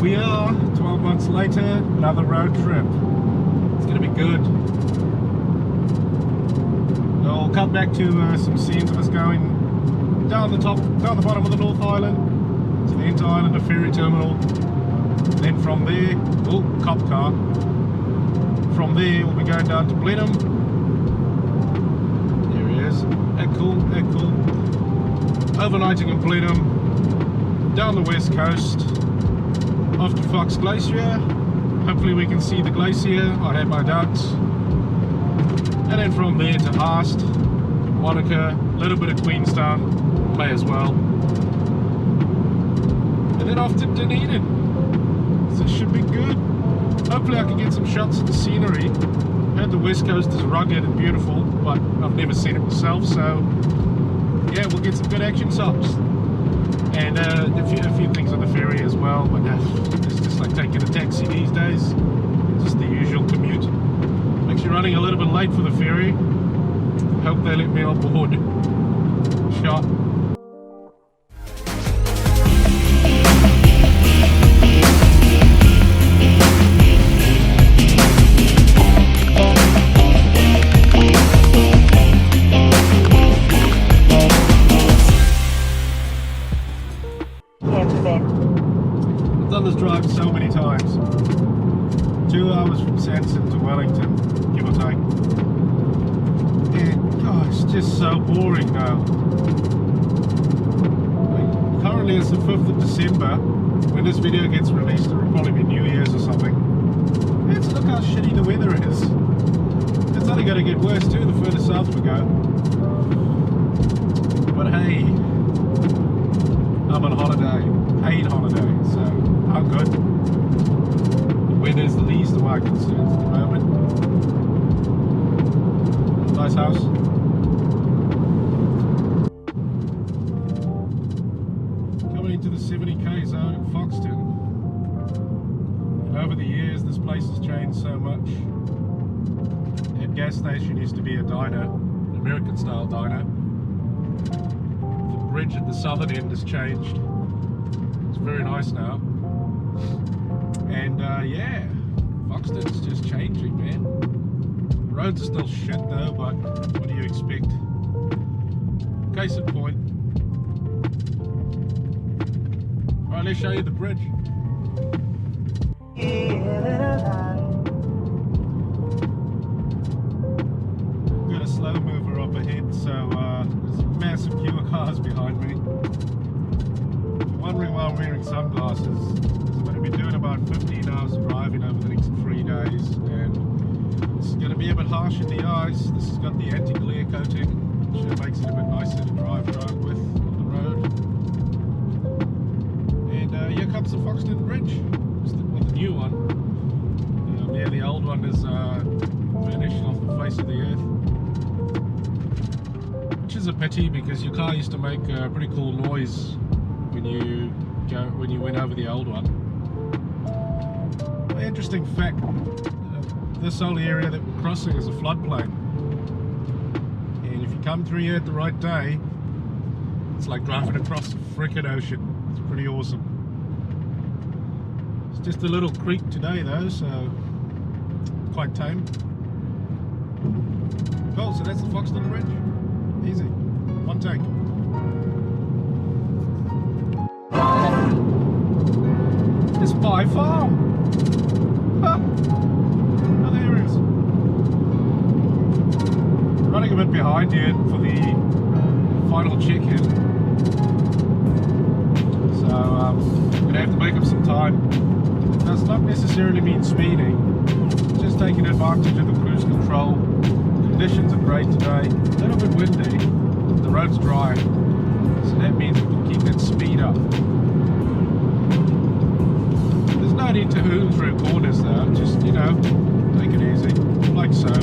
we are, 12 months later, another road trip. It's going to be good. I'll cut back to some scenes of us going down the bottom of the North Island to the Ent Island, a ferry terminal. Then from there, oh, cop car. From there, we'll be going down to Blenheim. There he is. Cool. Overnighting in Blenheim, down the west coast, off to Fox Glacier. Hopefully we can see the glacier. I have my doubts. And then from there to Haast, Monica, a little bit of Queenstown, may as well. And then off to Dunedin. So it should be good. Hopefully I can get some shots of the scenery. I heard the west coast is rugged and beautiful, but I've never seen it myself, so yeah, we'll get some good action shots. And a few things on the ferry as well, but it's just like taking a taxi these days. Just the usual commute. I'm actually running a little bit late for the ferry. Hope they let me on board. Shot. I've done this drive so many times. 2 hours from Sanson to Wellington, give or take. And oh, it's just so boring now. Like, currently it's the 5th of December. When this video gets released, it'll probably be New Year's or something. Look how shitty the weather is. It's only going to get worse too the further south we go. But hey, I'm on holiday, paid holiday, so I'm good. The weather's the least of my concerns at the moment. Nice house. Coming into the 70k zone in Foxton. And over the years this place has changed so much. That gas station used to be a diner, an American style diner. The bridge at the southern end has changed. It's very nice now. And yeah, Foxton's just changing, man. The roads are still shit though, but what do you expect? Case in point. Alright, let's show you the bridge. Got a slow mover up ahead, so there's a massive queue of cars behind me. If you're wondering why I'm wearing sunglasses, I'm going to be doing about 15 hours of driving over the next 3 days, and this is going to be a bit harsh in the eyes. This has got the anti-glare coating, which makes it a bit nicer to drive around with on the road. And here comes the Foxton Bridge, well, the new one. Yeah, the old one is vanished off the face of the earth. Which is a pity, because your car used to make a pretty cool noise when you went over the old one. An interesting fact, this whole area that we're crossing is a floodplain, and if you come through here at the right day, it's like driving across a frickin' ocean. It's pretty awesome. It's just a little creek today though, so quite tame. Cool, so that's the Foxton Bridge. Easy. One take. It's by far. Ah. Oh, there it is. Running a bit behind here for the final check-in. So I'm gonna have to make up some time. It does not necessarily mean speeding, just taking advantage of the cruise control. Conditions are great today, a little bit windy, the road's dry, so that means we can keep that speed up. There's no need to hoon through corners though, just, you know, take it easy, like so.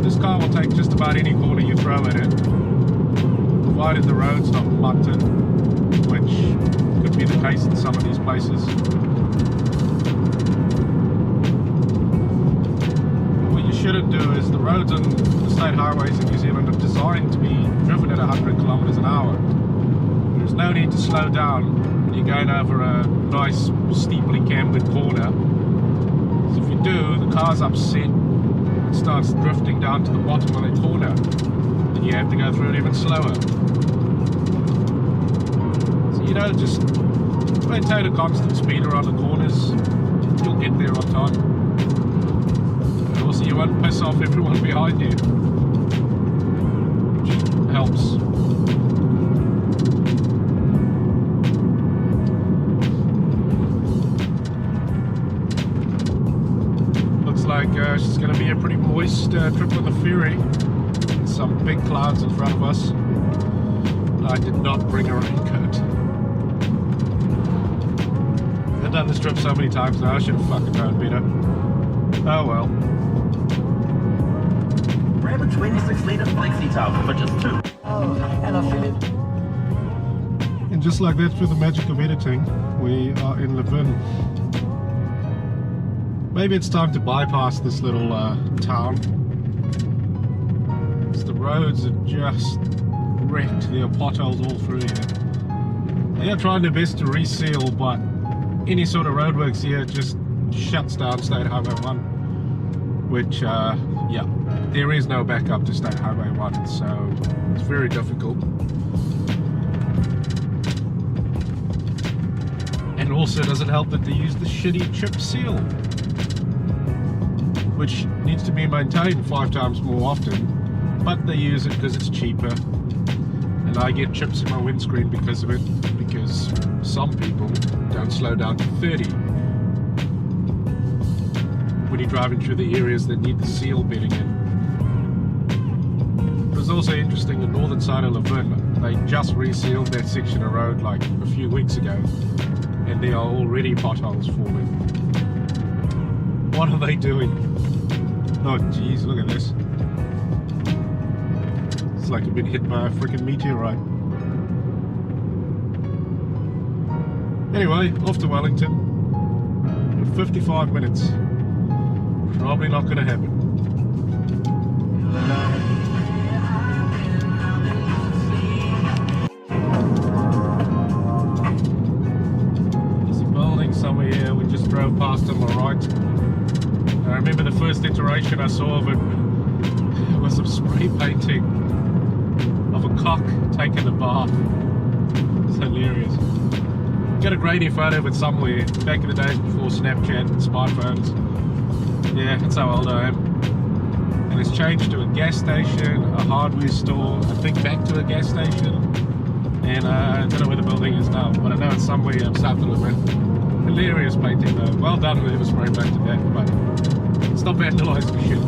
This car will take just about any corner you throw at it, provided the road's not mucked, which could be the case in some of these places. Shouldn't do is, the roads on the state highways in New Zealand are designed to be driven at 100 kilometers an hour. There's no need to slow down and you're going over a nice steeply cambered corner. So if you do, the car's upset, it starts drifting down to the bottom of the corner, and you have to go through it even slower. So you know, just maintain a constant speed around the corners, you'll get there on time. And also you won't piss off everyone behind you, which helps. Looks like it's going to be a pretty moist trip on the ferry. Some big clouds in front of us. I did not bring a raincoat. I've done this trip so many times now, I should have fucking known better. Oh well. Grab a 26-litre flexi tub for just $2. Oh, and I feel it. And just like that, through the magic of editing, we are in Lewie. Maybe it's time to bypass this little town. Because the roads are just wrecked. There are potholes all through here. They are trying their best to reseal, but any sort of roadworks here just shuts down State Highway 1. Which, yeah, there is no backup to State Highway 1, so it's very difficult. And also, does it help that they use the shitty chip seal, which needs to be maintained 5 times more often, but they use it because it's cheaper, and I get chips in my windscreen because of it, because some people don't slow down to 30 when you're driving through the areas that need the seal bedding in. It was also interesting, the northern side of Lewie, they just resealed that section of road like a few weeks ago, and there are already potholes forming. What are they doing? Oh jeez, look at this. It's like you've been hit by a freaking meteorite. Anyway, off to Wellington. In 55 minutes. Probably not going to happen. There's a building somewhere here. We just drove past on the right. I remember the first iteration I saw of it was some spray painting of a cock taking a bath. It's hilarious. Got a grainy photo of it somewhere back in the days before Snapchat and smartphones. Yeah, that's how old I am. And it's changed to a gas station, a hardware store, I think back to a gas station, and I don't know where the building is now, but I know it's somewhere south of Lewie. Hilarious painting though. Well done whoever spray painted that, but stop vandalising shit.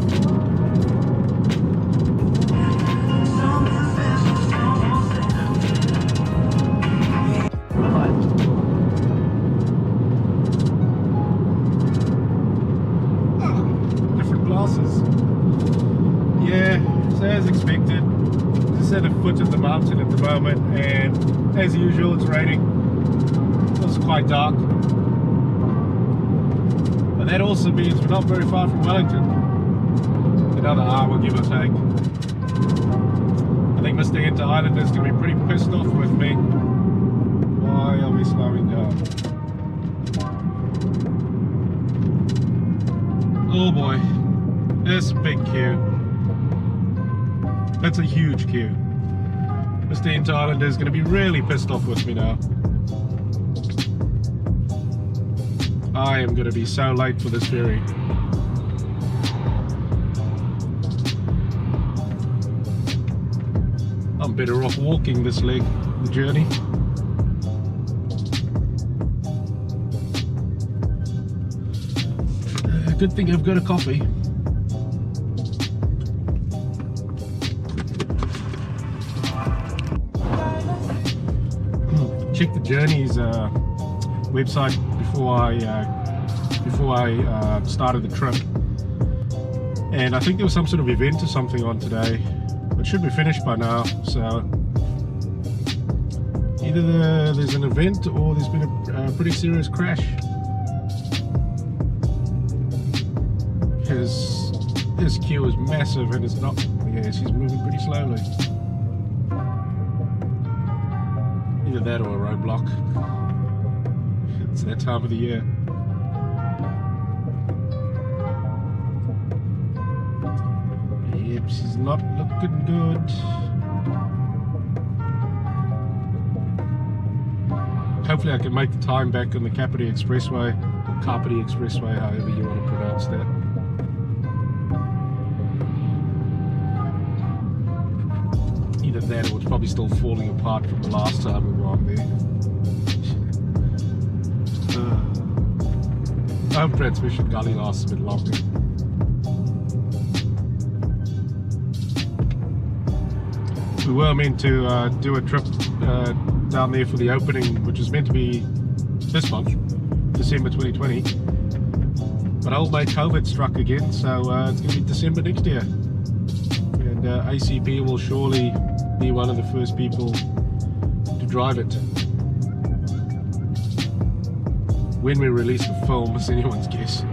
Yeah, so as expected, just at the foot of the mountain at the moment, and as usual it's raining. It's quite dark, but that also means we're not very far from Wellington. Another hour give or take. I think Mr. Enter Islander is going to be pretty pissed off with me. Why are we slowing down? Oh boy, there's a big queue. That's a huge queue. Mr. Enter Islander is going to be really pissed off with me now. I am going to be so late for this ferry. I'm better off walking this leg of the journey. Good thing I've got a coffee. Check the Journeys website before I started the trip, and I think there was some sort of event or something on today. It should be finished by now, so either there's an event or there's been a pretty serious crash, because this queue is massive and it's not. Yes, he's moving pretty slowly. Either that or a roadblock. It's that time of the year. Yep, she's not looking good. Hopefully I can make the time back on the Kapiti Expressway, or Kapiti Expressway, however you want to pronounce that. Either that or it's probably still falling apart from the last time we were on there. I hope transmission gully lasts a bit longer. We were meant to do a trip down there for the opening, which was meant to be this month, December 2020. But old mate COVID struck again, so it's going to be December next year. And ACP will surely be one of the first people to drive it. When we release the film is anyone's guess.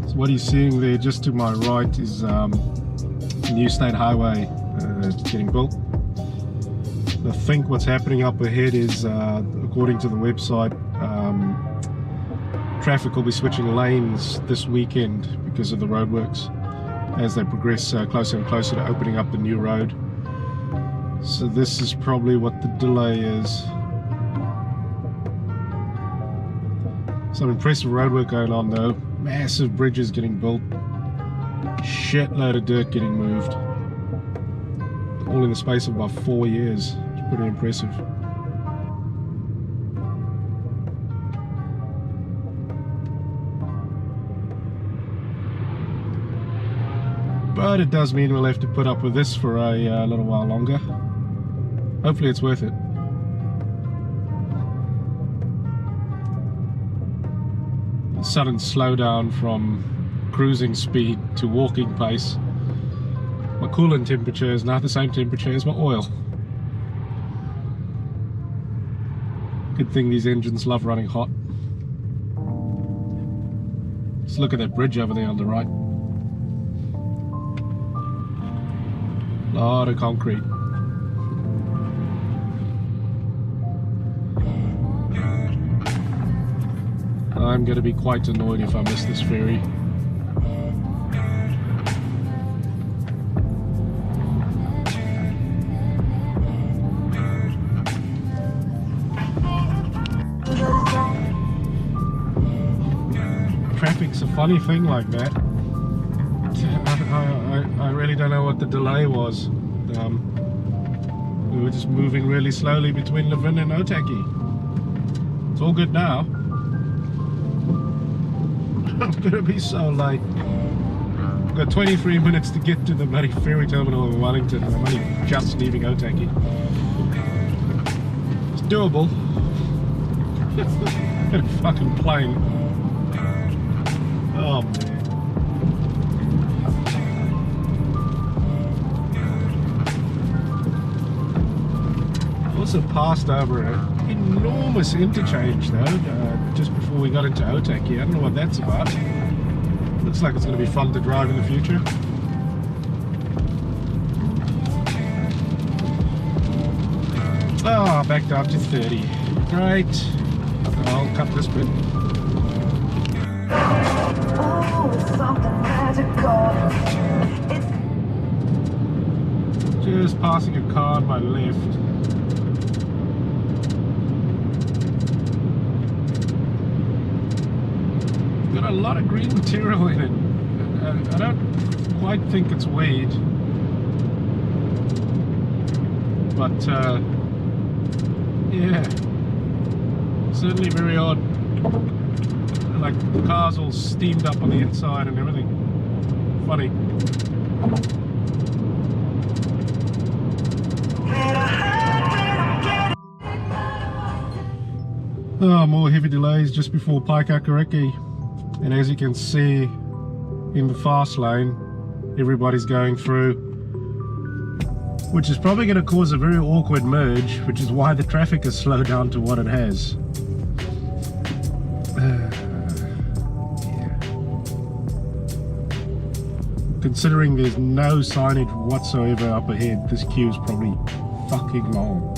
So what he's seeing there just to my right is new state highway getting built. I think what's happening up ahead is, according to the website, traffic will be switching lanes this weekend because of the roadworks as they progress closer and closer to opening up the new road. So this is probably what the delay is. Some impressive roadwork going on though. Massive bridges getting built. Shitload of dirt getting moved. All in the space of about 4 years. It's pretty impressive. But it does mean we'll have to put up with this for a little while longer. Hopefully it's worth it. A sudden slowdown from cruising speed to walking pace. My coolant temperature is now the same temperature as my oil. Good thing these engines love running hot. Just look at that bridge over there on the right. Lot of concrete. I'm going to be quite annoyed if I miss this ferry. Traffic's a funny thing like that. I really don't know what the delay was. We were just moving really slowly between Levin and Otaki. It's all good now. I'm gonna be so late. I've got 23 minutes to get to the bloody ferry terminal in Wellington and I'm only just leaving Otaki. It's doable. Get a fucking plane. Oh man. Also passed over an enormous interchange though, just before we got into Otaki. I don't know what that's about. Looks like it's going to be fun to drive in the future. Oh, back down to 30. Great. I'll cut this bit. Oh, it's something magical. Just passing a car on my left. Got a lot of green material in it. I don't quite think it's weed, but yeah, certainly very odd. Like the car's all steamed up on the inside and everything. Funny. Oh, more heavy delays just before Paikakariki. And as you can see in the fast lane, everybody's going through, which is probably going to cause a very awkward merge, which is why the traffic has slowed down to what it has. Yeah. Considering there's no signage whatsoever up ahead, this queue is probably fucking long.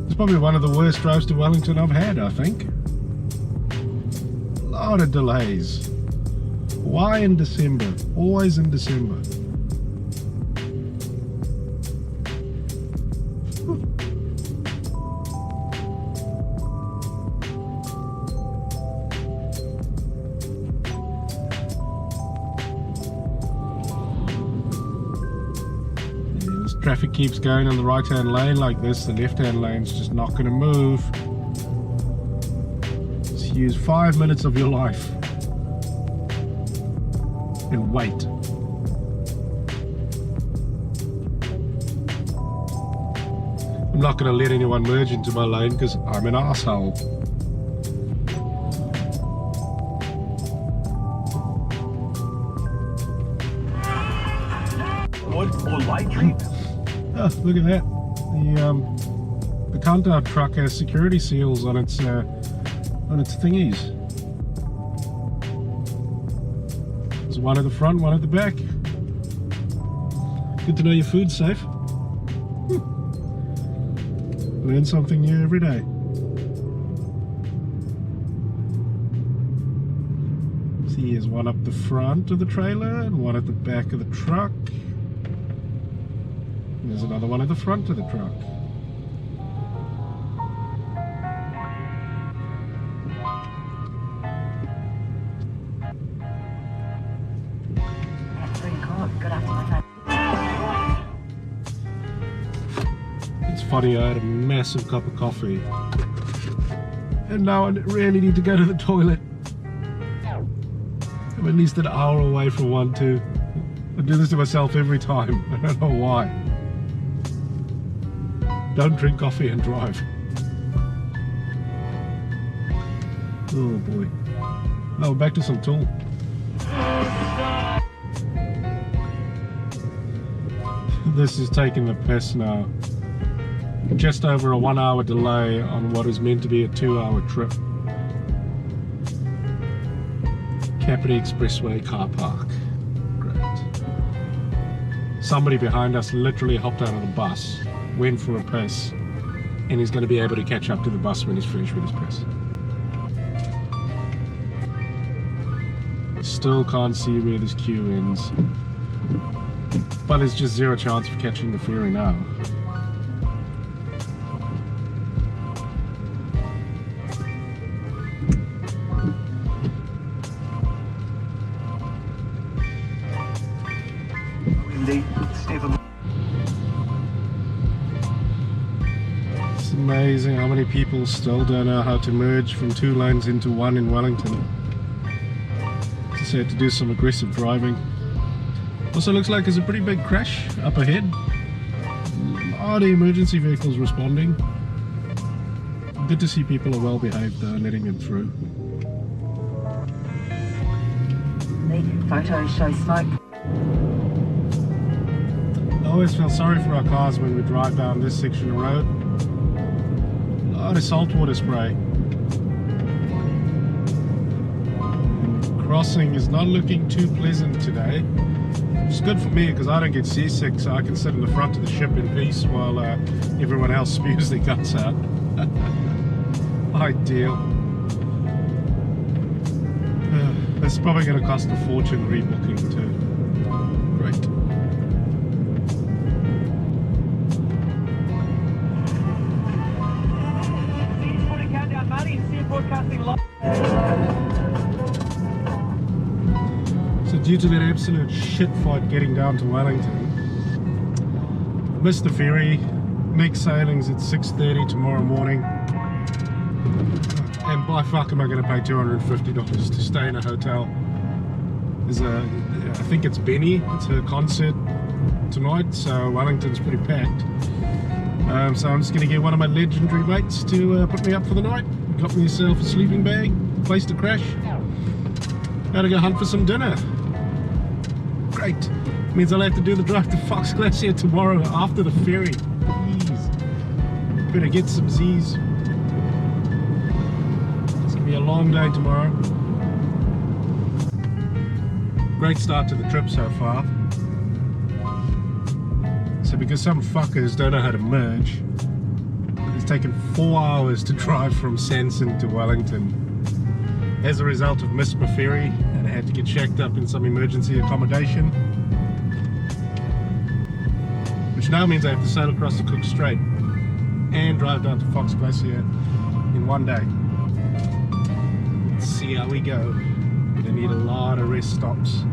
It's probably one of the worst drives to Wellington I've had, I think. A lot of delays. Why in December? Always in December. Traffic keeps going on the right hand lane like this, the left hand lane's just not going to move. Just use 5 minutes of your life and wait. I'm not going to let anyone merge into my lane because I'm an asshole. Wood or light treatment? Oh, look at that. The countdown truck has security seals on its thingies. There's one at the front, one at the back. Good to know your food's safe. Learn something new every day. See, here's one up the front of the trailer and one at the back of the truck. There's another one at the front of the truck. It's funny, I had a massive cup of coffee and now I really need to go to the toilet. I'm at least an hour away from one too. I do this to myself every time. I don't know why. Don't drink coffee and drive. Oh boy. Oh, back to some tool. This is taking the piss now. Just over a 1 hour delay on what is meant to be a 2 hour trip. Kapiti Expressway car park. Great. Somebody behind us literally hopped out of the bus, went for a piss, and he's going to be able to catch up to the bus when he's finished with his piss. Still can't see where this queue ends, but there's just zero chance of catching the ferry now. It's amazing how many people still don't know how to merge from 2 lanes into 1 in Wellington. Just had to do some aggressive driving. Also looks like there's a pretty big crash up ahead. A lot of emergency vehicles responding. Good to see people are well behaved though, letting them through. The photos show smoke. I always feel sorry for our cars when we drive down this section of road. A lot of saltwater spray. Crossing is not looking too pleasant today. It's good for me because I don't get seasick, so I can sit in the front of the ship in peace while everyone else spews their guts out. Ideal. It's probably going to cost a fortune rebooking too. Great. So due to that absolute shit fight getting down to Wellington, missed the ferry. Next sailing's at 6:30 tomorrow morning. And by fuck am I going to pay $250 to stay in a hotel. There's I think it's Benny, it's her concert tonight, so Wellington's pretty packed. So I'm just going to get one of my legendary mates to put me up for the night. Got myself a sleeping bag, place to crash. Gotta go hunt for some dinner. Great. Means I'll have to do the drive to Fox Glacier tomorrow after the ferry. Please. Better get some Z's. long day tomorrow. Great start to the trip so far. So because some fuckers don't know how to merge, it's taken 4 hours to drive from Sanson to Wellington. As a result of missed my ferry and I had to get shacked up in some emergency accommodation. Which now means I have to sail across the Cook Strait and drive down to Fox Glacier in one day. Let's see how we go. We're gonna need a lot of rest stops.